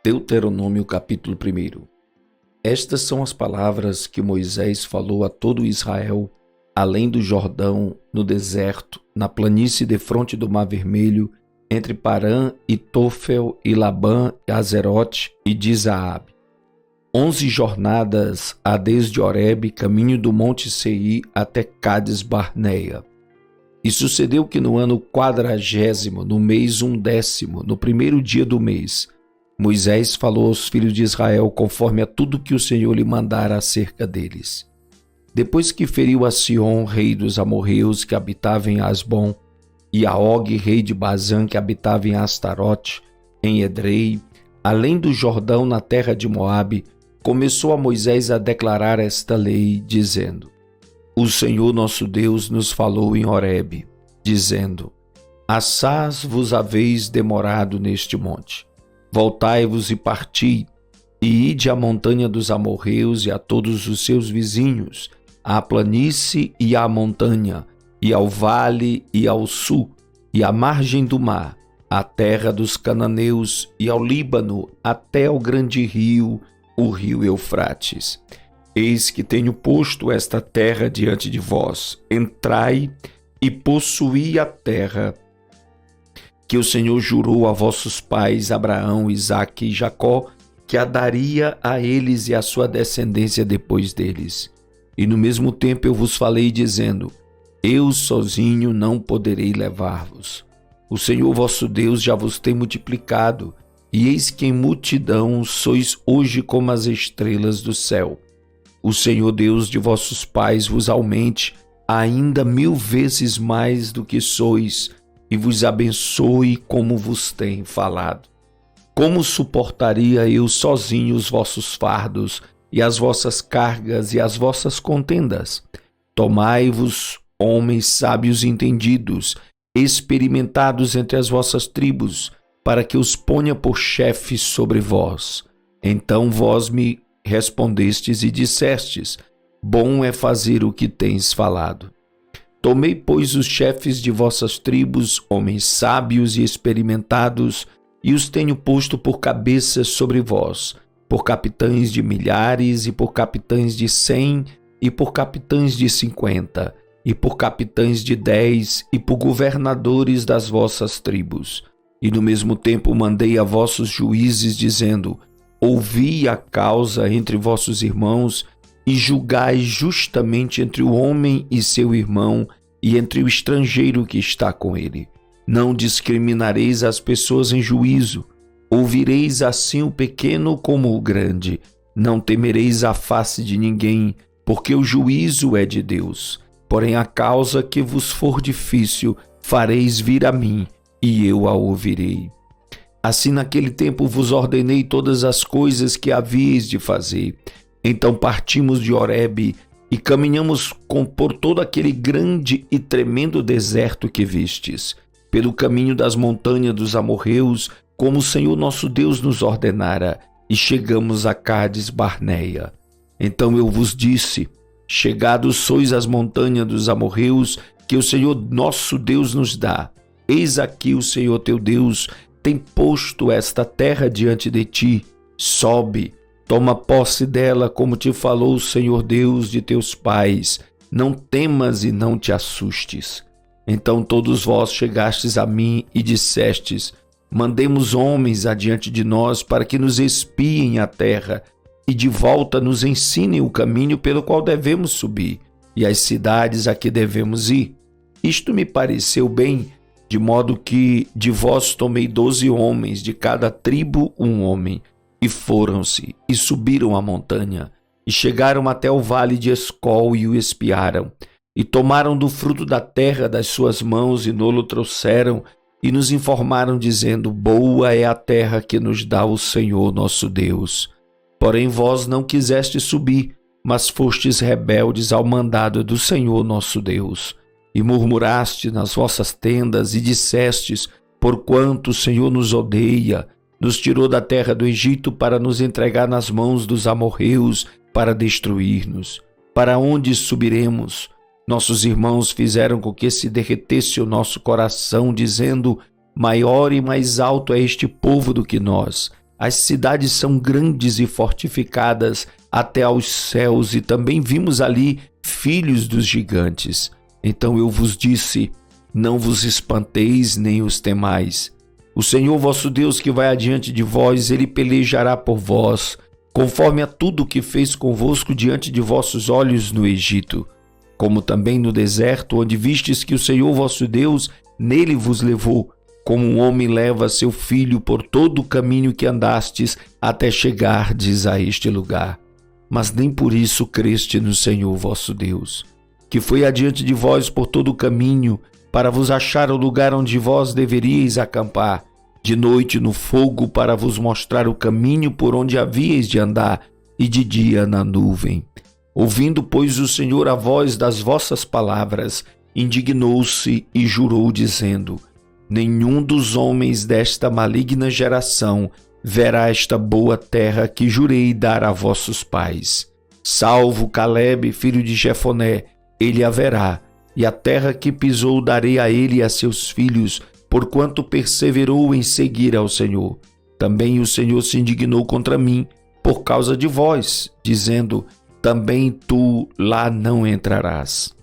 Deuteronômio capítulo 1. Estas são as palavras que Moisés falou a todo Israel, além do Jordão, no deserto, na planície defronte do Mar Vermelho, entre Parã e Tofel e Labã, Azerote e Dizaabe. 11 jornadas há desde Horebe, caminho do monte Seir até Cades Barneia. E sucedeu que no ano 40º, no mês 10º, no primeiro dia do mês, Moisés falou aos filhos de Israel conforme a tudo que o Senhor lhe mandara acerca deles. Depois que feriu a Sion, rei dos amorreus, que habitava em Asbom, e a Og, rei de Bazã, que habitava em Astarote, em Edrei, além do Jordão, na terra de Moabe, começou a Moisés a declarar esta lei, dizendo: O Senhor nosso Deus nos falou em Horebe, dizendo: Assaz vos haveis demorado neste monte. Voltai-vos e parti, e ide à montanha dos amorreus e a todos os seus vizinhos, à planície e à montanha, e ao vale e ao sul, e à margem do mar, à terra dos cananeus e ao Líbano, até ao grande rio, o rio Eufrates. Eis que tenho posto esta terra diante de vós. Entrai e possuí a terra que o Senhor jurou a vossos pais, Abraão, Isaque e Jacó, que a daria a eles e à sua descendência depois deles. E no mesmo tempo eu vos falei, dizendo: Eu sozinho não poderei levar-vos. O Senhor vosso Deus já vos tem multiplicado, e eis que em multidão sois hoje como as estrelas do céu. O Senhor Deus de vossos pais vos aumente ainda 1000 vezes mais do que sois, e vos abençoe como vos tem falado. Como suportaria eu sozinho os vossos fardos, e as vossas cargas e as vossas contendas? Tomai-vos homens sábios e entendidos, experimentados entre as vossas tribos, para que os ponha por chefes sobre vós. Então vós me respondestes e dissestes: Bom é fazer o que tens falado. Tomei, pois, os chefes de vossas tribos, homens sábios e experimentados, e os tenho posto por cabeças sobre vós, por capitães de milhares, e por capitães de 100, e por capitães de 50, e por capitães de 10, e por governadores das vossas tribos. E no mesmo tempo mandei a vossos juízes, dizendo: Ouvi a causa entre vossos irmãos, e julgai justamente entre o homem e seu irmão, e entre o estrangeiro que está com ele. Não discriminareis as pessoas em juízo. Ouvireis assim o pequeno como o grande. Não temereis a face de ninguém, porque o juízo é de Deus. Porém, a causa que vos for difícil, fareis vir a mim, e eu a ouvirei. Assim, naquele tempo vos ordenei todas as coisas que havíeis de fazer. Então partimos de Horebe e caminhamos por todo aquele grande e tremendo deserto que vistes, pelo caminho das montanhas dos amorreus, como o Senhor nosso Deus nos ordenara, e chegamos a Cades Barneia. Então eu vos disse: Chegados sois às montanhas dos amorreus, que o Senhor nosso Deus nos dá. Eis aqui o Senhor teu Deus tem posto esta terra diante de ti. Sobe, toma posse dela, como te falou o Senhor Deus de teus pais. Não temas e não te assustes. Então todos vós chegastes a mim e dissestes: Mandemos homens adiante de nós para que nos espiem a terra, e de volta nos ensinem o caminho pelo qual devemos subir, e as cidades a que devemos ir. Isto me pareceu bem, de modo que de vós tomei 12 homens, de cada tribo um homem, e foram-se, e subiram a montanha, e chegaram até o vale de Escol, e o espiaram, e tomaram do fruto da terra das suas mãos, e nolo trouxeram, e nos informaram, dizendo: Boa é a terra que nos dá o Senhor nosso Deus. Porém vós não quisestes subir, mas fostes rebeldes ao mandado do Senhor nosso Deus. E murmuraste nas vossas tendas, e dissestes: Porquanto o Senhor nos odeia, nos tirou da terra do Egito para nos entregar nas mãos dos amorreus, para destruir-nos. Para onde subiremos? Nossos irmãos fizeram com que se derretesse o nosso coração, dizendo: Maior e mais alto é este povo do que nós. As cidades são grandes e fortificadas até aos céus, e também vimos ali filhos dos gigantes. Então eu vos disse: não vos espanteis nem os temais. O Senhor vosso Deus, que vai adiante de vós, ele pelejará por vós, conforme a tudo que fez convosco diante de vossos olhos no Egito, como também no deserto, onde vistes que o Senhor vosso Deus nele vos levou, como um homem leva seu filho por todo o caminho que andastes até chegardes a este lugar. Mas nem por isso creste no Senhor vosso Deus, que foi adiante de vós por todo o caminho, para vos achar o lugar onde vós deveríeis acampar, de noite no fogo para vos mostrar o caminho por onde havíeis de andar, e de dia na nuvem. Ouvindo, pois, o Senhor a voz das vossas palavras, indignou-se e jurou, dizendo: nenhum dos homens desta maligna geração verá esta boa terra que jurei dar a vossos pais. Salvo Calebe, filho de Jefoné, ele a verá, e a terra que pisou darei a ele e a seus filhos, porquanto perseverou em seguir ao Senhor. Também o Senhor se indignou contra mim, por causa de vós, dizendo: também tu lá não entrarás.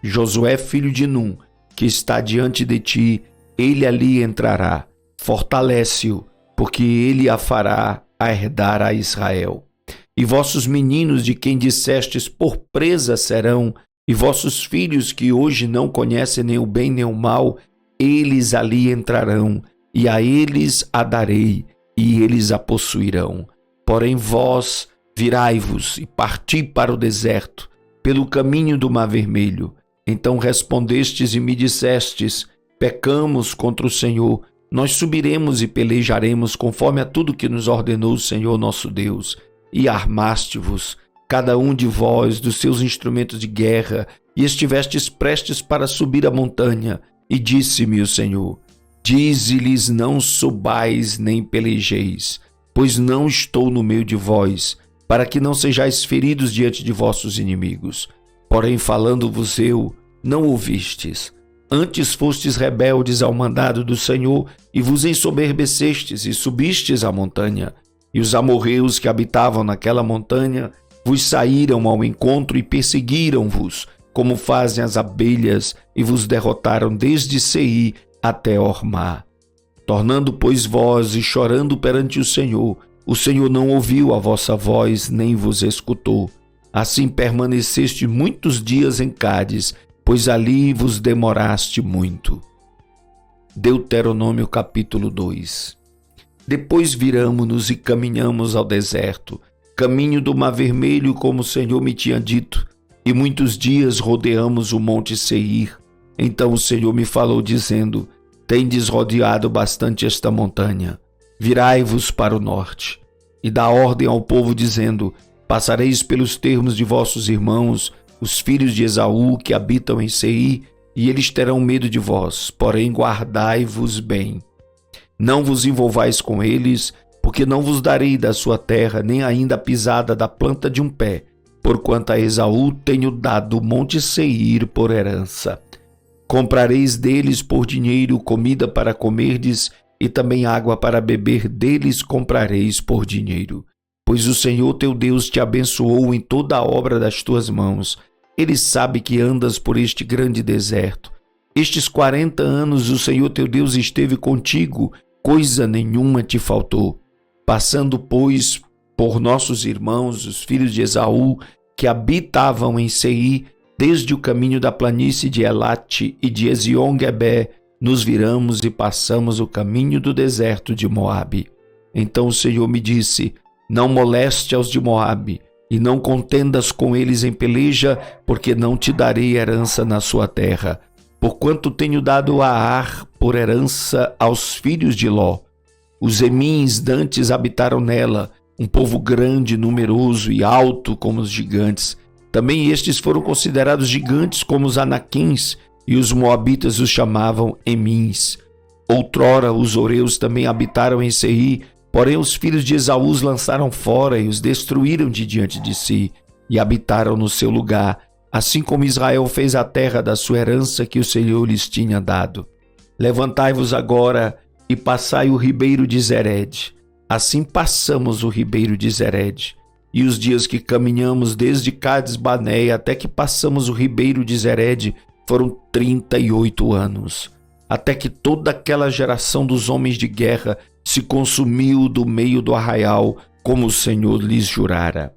Josué, filho de Num, que está diante de ti, ele ali entrará. Fortalece-o, porque ele a fará a herdar a Israel. E vossos meninos, de quem dissestes por presa serão, e vossos filhos, que hoje não conhecem nem o bem nem o mal, eles ali entrarão, e a eles a darei, e eles a possuirão. Porém vós virai-vos e parti para o deserto, pelo caminho do Mar Vermelho. Então respondestes e me dissestes: pecamos contra o Senhor, nós subiremos e pelejaremos conforme a tudo que nos ordenou o Senhor nosso Deus. E armaste-vos, cada um de vós, dos seus instrumentos de guerra, e estivestes prestes para subir a montanha. E disse-me o Senhor: dize-lhes: não subais nem pelejeis, pois não estou no meio de vós, para que não sejais feridos diante de vossos inimigos. Porém, falando-vos eu, não ouvistes. Antes fostes rebeldes ao mandado do Senhor, e vos ensoberbecestes, e subistes à montanha. E os amorreus que habitavam naquela montanha vos saíram ao encontro e perseguiram-vos, como fazem as abelhas, e vos derrotaram desde Seir até Ormá. Tornando, pois, vós e chorando perante o Senhor não ouviu a vossa voz, nem vos escutou. Assim permaneceste muitos dias em Cádiz, pois ali vos demoraste muito. Deuteronômio capítulo 2. Depois viramo-nos e caminhamos ao deserto, caminho do Mar Vermelho, como o Senhor me tinha dito, e muitos dias rodeamos o monte Seir. Então o Senhor me falou, dizendo: tendes rodeado bastante esta montanha, virai-vos para o norte. E dá ordem ao povo, dizendo: passareis pelos termos de vossos irmãos, os filhos de Esaú, que habitam em Seir, e eles terão medo de vós, porém guardai-vos bem. Não vos envolvais com eles, porque não vos darei da sua terra, nem ainda a pisada da planta de um pé, porquanto a Esaú tenho dado o monte Seir por herança. Comprareis deles por dinheiro comida para comerdes, e também água para beber deles comprareis por dinheiro. Pois o Senhor teu Deus te abençoou em toda a obra das tuas mãos. Ele sabe que andas por este grande deserto. Estes 40 anos o Senhor teu Deus esteve contigo, coisa nenhuma te faltou. Passando, pois, por nossos irmãos, os filhos de Esaú, que habitavam em Seir, desde o caminho da planície de Elate e de Ezion-Geber, nos viramos e passamos o caminho do deserto de Moabe. Então o Senhor me disse: não moleste aos de Moabe, e não contendas com eles em peleja, porque não te darei herança na sua terra, porquanto tenho dado a Ar por herança aos filhos de Ló. Os Emins dantes habitaram nela, um povo grande, numeroso e alto como os gigantes. Também estes foram considerados gigantes como os Anaquins, e os moabitas os chamavam Emins. Outrora os Oreus também habitaram em Seir, porém os filhos de Esaú os lançaram fora e os destruíram de diante de si, e habitaram no seu lugar, assim como Israel fez a terra da sua herança que o Senhor lhes tinha dado. Levantai-vos agora e passai o ribeiro de Zered. Assim passamos o ribeiro de Zered, e os dias que caminhamos desde Cades-Barneia até que passamos o ribeiro de Zered foram 38 anos, até que toda aquela geração dos homens de guerra se consumiu do meio do arraial, como o Senhor lhes jurara.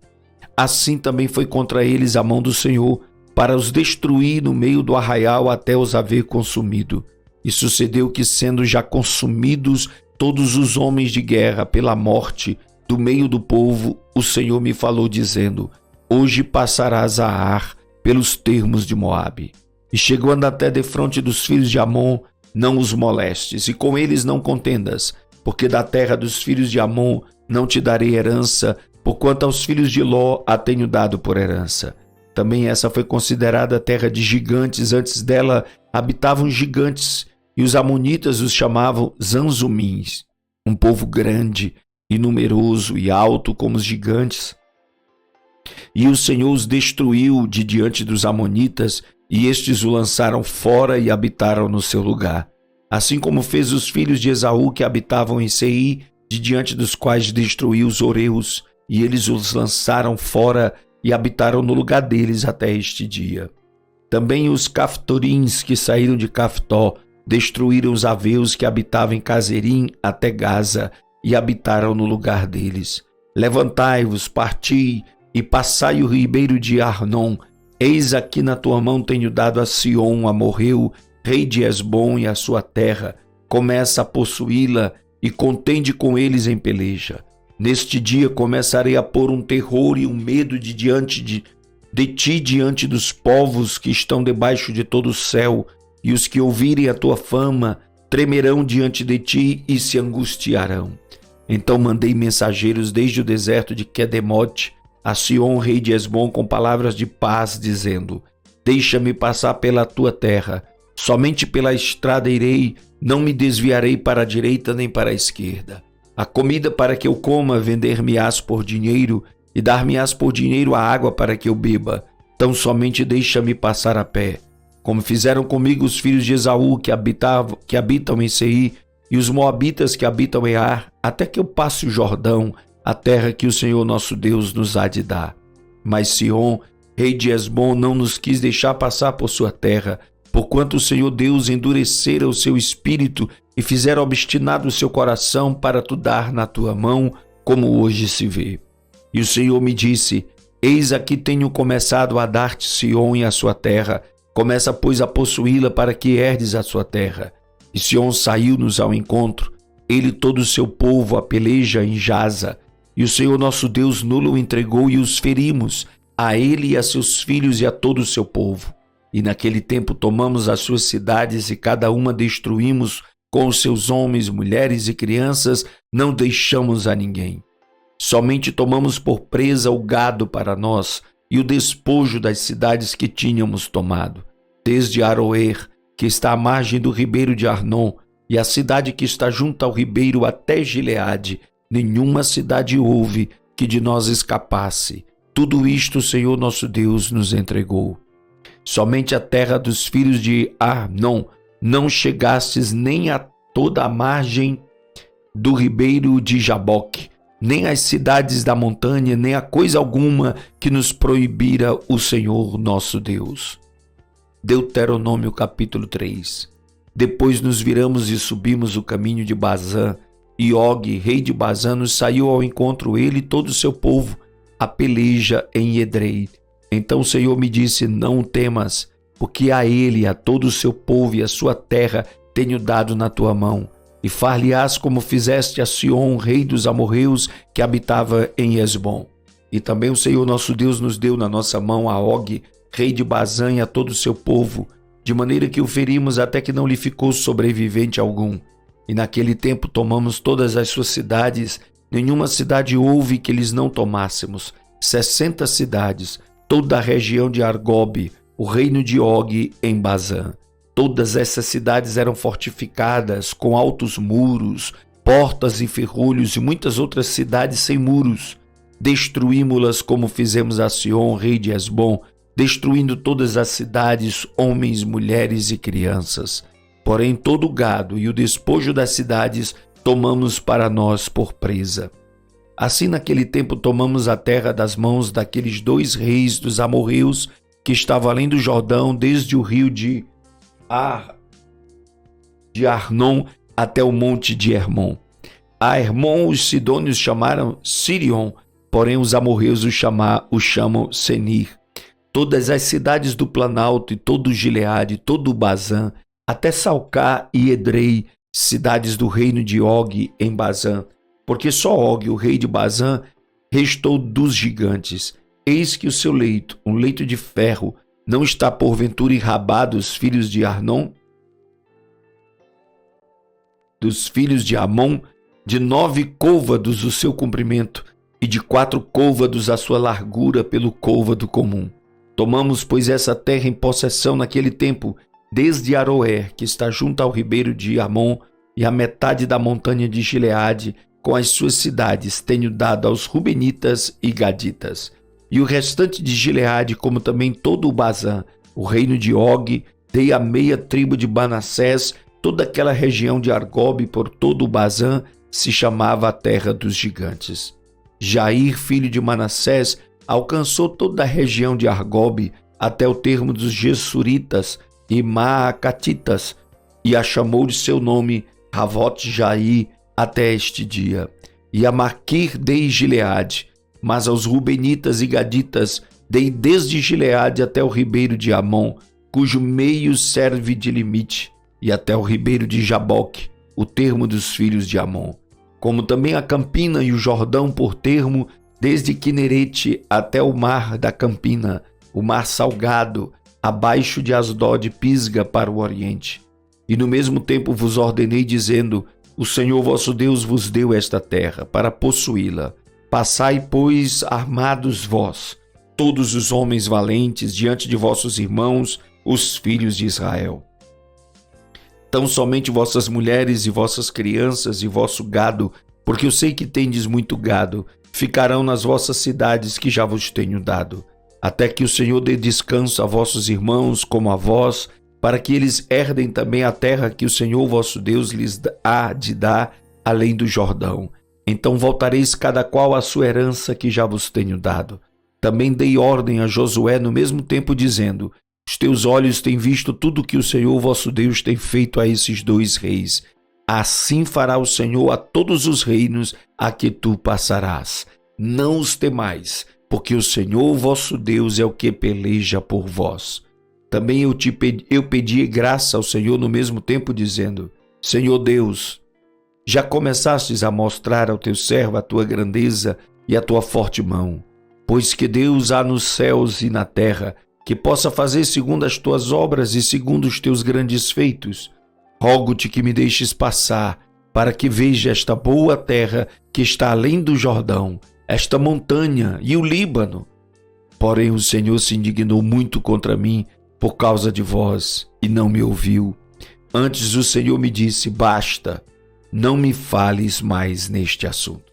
Assim também foi contra eles a mão do Senhor, para os destruir no meio do arraial até os haver consumido. E sucedeu que, sendo já consumidos todos os homens de guerra pela morte do meio do povo, o Senhor me falou dizendo: hoje passarás a Ar pelos termos de Moabe. E chegando até defronte dos filhos de Amon, não os molestes, e com eles não contendas, porque da terra dos filhos de Amon não te darei herança, porquanto aos filhos de Ló a tenho dado por herança. Também essa foi considerada terra de gigantes, antes dela habitavam gigantes, e os amonitas os chamavam Zanzumins, um povo grande e numeroso e alto como os gigantes. E o Senhor os destruiu de diante dos amonitas, e estes o lançaram fora e habitaram no seu lugar. Assim como fez os filhos de Esaú que habitavam em Seir, de diante dos quais destruiu os Oreus, e eles os lançaram fora e habitaram no lugar deles até este dia. Também os Caftorins que saíram de Caftó destruíram os aveus que habitavam em Cazerim até Gaza e habitaram no lugar deles. Levantai-vos, parti e passai o ribeiro de Arnon. Eis aqui na tua mão tenho dado a Sion, amorreu, rei de Hesbom e a sua terra. Começa a possuí-la e contende com eles em peleja. Neste dia começarei a pôr um terror e um medo de ti diante dos povos que estão debaixo de todo o céu, e os que ouvirem a tua fama tremerão diante de ti e se angustiarão. Então mandei mensageiros desde o deserto de Quedemote a Sion, rei de Hesbom, com palavras de paz, dizendo: deixa-me passar pela tua terra, somente pela estrada irei, não me desviarei para a direita nem para a esquerda. A comida para que eu coma vender-me-ás por dinheiro, e dar-me-ás por dinheiro a água para que eu beba. Tão somente deixa-me passar a pé, como fizeram comigo os filhos de Esaú que habitam em Seir, e os moabitas que habitam em Ar, até que eu passe o Jordão, a terra que o Senhor nosso Deus nos há de dar. Mas Sion, rei de Hesbom, não nos quis deixar passar por sua terra, porquanto o Senhor Deus endurecera o seu espírito e fizera obstinado o seu coração para tu dar na tua mão, como hoje se vê. E o Senhor me disse: eis aqui tenho começado a dar-te Sion e a sua terra, começa pois a possuí-la para que herdes a sua terra. E Sion saiu-nos ao encontro, ele e todo o seu povo a peleja em Jaza, e o Senhor nosso Deus nulo o entregou e os ferimos, a ele e a seus filhos e a todo o seu povo. E naquele tempo tomamos as suas cidades e cada uma destruímos com os seus homens, mulheres e crianças, não deixamos a ninguém. Somente tomamos por presa o gado para nós e o despojo das cidades que tínhamos tomado, desde Aroer, que está à margem do ribeiro de Arnon, e a cidade que está junto ao ribeiro até Gileade. Nenhuma cidade houve que de nós escapasse. Tudo isto o Senhor nosso Deus nos entregou. Somente a terra dos filhos de Arnon não chegastes nem a toda a margem do ribeiro de Jaboque, nem as cidades da montanha, nem a coisa alguma que nos proibira o Senhor nosso Deus. Deuteronômio capítulo 3. Depois nos viramos e subimos o caminho de Bazã, e Og, rei de Bazã, nos saiu ao encontro, ele e todo o seu povo, a peleja em Edrei. Então o Senhor me disse: não temas, porque a ele, a todo o seu povo e a sua terra tenho dado na tua mão. E far-lhe-ás como fizeste a Sion, rei dos amorreus, que habitava em Hesbom. E também o Senhor nosso Deus nos deu na nossa mão a Og, rei de Bazã, e a todo o seu povo, de maneira que o ferimos até que não lhe ficou sobrevivente algum. E naquele tempo tomamos todas as suas cidades, nenhuma cidade houve que lhes não tomássemos. 60 cidades, toda a região de Argobe, o reino de Og em Bazã. Todas essas cidades eram fortificadas, com altos muros, portas e ferrolhos, e muitas outras cidades sem muros. Destruímos-las como fizemos a Sion, rei de Hesbom, destruindo todas as cidades, homens, mulheres e crianças. Porém todo o gado e o despojo das cidades tomamos para nós por presa. Assim, naquele tempo, tomamos a terra das mãos daqueles 2 reis dos amorreus que estavam além do Jordão, desde o rio de Arnon até o monte de Hermon. A Hermon os sidônios chamaram Sirion, porém os amorreus o chamam Senir. Todas as cidades do Planalto e todo o Gileade, todo o Bazã, até Salcá e Edrei, cidades do reino de Og em Bazã, porque só Og, o rei de Bazã, restou dos gigantes. Eis que o seu leito, um leito de ferro, não está porventura em Rabá dos filhos de Arnon? Dos filhos de Amon, de 9 côvados o seu comprimento, e de 4 côvados a sua largura pelo côvado comum. Tomamos, pois, essa terra em possessão naquele tempo, desde Aroer, que está junto ao ribeiro de Amon, e a metade da montanha de Gileade, com as suas cidades, tenho dado aos Rubenitas e Gaditas. E o restante de Gileade, como também todo o Bazã, o reino de Og, dei a meia tribo de Manassés, toda aquela região de Argob por todo o Bazã, se chamava a terra dos gigantes. Jair, filho de Manassés, alcançou toda a região de Argob, até o termo dos Gessuritas e Maacatitas, e a chamou de seu nome Ravote Jair até este dia. E a Maquir dei Gileade, mas aos Rubenitas e Gaditas dei desde Gileade até o ribeiro de Amon, cujo meio serve de limite, e até o ribeiro de Jaboque, o termo dos filhos de Amon, como também a Campina e o Jordão por termo, desde Quinerete até o mar da Campina, o mar salgado, abaixo de Asdod Pisga para o oriente. E no mesmo tempo vos ordenei, dizendo: o Senhor vosso Deus vos deu esta terra para possuí-la. Passai, pois, armados vós, todos os homens valentes, diante de vossos irmãos, os filhos de Israel. Tão somente vossas mulheres e vossas crianças e vosso gado, porque eu sei que tendes muito gado, ficarão nas vossas cidades que já vos tenho dado, até que o Senhor dê descanso a vossos irmãos como a vós, para que eles herdem também a terra que o Senhor vosso Deus lhes há de dar além do Jordão. Então voltareis cada qual à sua herança que já vos tenho dado. Também dei ordem a Josué no mesmo tempo, dizendo: os teus olhos têm visto tudo que o Senhor vosso Deus tem feito a esses 2 reis. Assim fará o Senhor a todos os reinos a que tu passarás. Não os temais, porque o Senhor vosso Deus é o que peleja por vós. Também eu pedi graça ao Senhor no mesmo tempo, dizendo: Senhor Deus, já começastes a mostrar ao teu servo a tua grandeza e a tua forte mão. Pois que Deus há nos céus e na terra, que possa fazer segundo as tuas obras e segundo os teus grandes feitos. Rogo-te que me deixes passar, para que veja esta boa terra que está além do Jordão, esta montanha e o Líbano. Porém o Senhor se indignou muito contra mim por causa de vós, e não me ouviu. Antes o Senhor me disse: basta, não me fales mais neste assunto.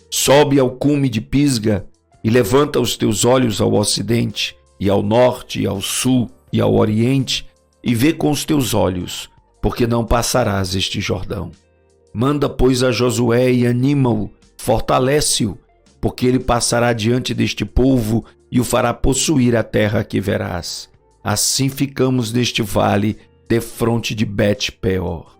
Sobe ao cume de Pisga e levanta os teus olhos ao ocidente, e ao norte, e ao sul, e ao oriente, e vê com os teus olhos, porque não passarás este Jordão. Manda, pois, a Josué e anima-o, fortalece-o, porque ele passará diante deste povo e o fará possuir a terra que verás. Assim ficamos neste vale, defronte de Bet-peor.